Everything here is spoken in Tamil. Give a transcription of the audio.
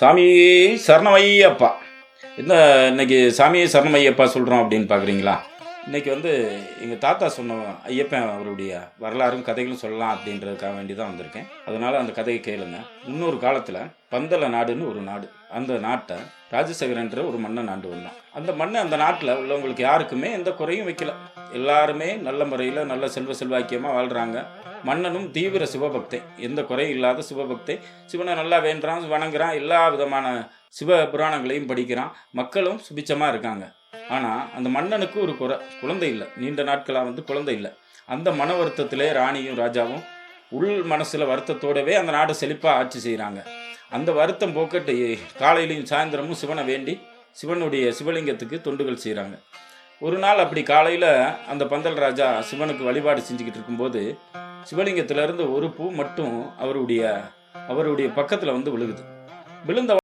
சாமி சரணமையப்பா. என்ன இன்னைக்கு சாமி சரணமையப்பா சொல்கிறோம் அப்படின்னு பார்க்குறீங்களா? இன்னைக்கு எங்கள் தாத்தா சொன்ன ஐயப்பன் அவருடைய வரலாறும் கதைகளும் சொல்லலாம் அப்படின்றதுக்காக வேண்டி தான் வந்திருக்கேன். அதனால் அந்த கதையை கேளுங்க. இன்னொரு காலத்தில் பந்தல நாடுன்னு ஒரு நாடு. அந்த நாட்டை ராஜசேகரன்ற ஒரு மன்னன் ஆண்டு வந்தான். அந்த மன்னன் அந்த நாட்டில் உள்ளவங்களுக்கு யாருக்குமே எந்த குறையும் வைக்கல. எல்லாருமே நல்ல முறையில் நல்ல செல்வாக்கியமாக வாழ்கிறாங்க. மன்னனும் தீவிர சிவபக்தை, எந்த குறையும் இல்லாத சிவபக்தை. சிவனை நல்லா வேண்டுறான், வணங்குறான், எல்லா விதமான சிவ புராணங்களையும் படிக்கிறான். மக்களும் சுபிச்சமாக இருக்காங்க. ஆனால் அந்த மன்னனுக்கு ஒரு குழந்தை இல்லை. நீண்ட நாட்களாக குழந்தை இல்லை. அந்த மன வருத்தத்திலே ராணியும் ராஜாவும் உள் மனசில் வருத்தத்தோடவே அந்த நாடு செழிப்பாக ஆட்சி செய்கிறாங்க. அந்த வருத்தம் போக்கட்டு காலையிலையும் சாயந்தரமும் சிவனை வேண்டி சிவனுடைய சிவலிங்கத்துக்கு தொண்டுகள் செய்கிறாங்க. ஒரு நாள் அப்படி காலையில் அந்த பந்தல் ராஜா சிவனுக்கு வழிபாடு செஞ்சுக்கிட்டு இருக்கும்போது சிவலிங்கத்திலிருந்து ஒரு பூ மட்டும் அவருடைய பக்கத்தில் விழுகுது. விழுந்த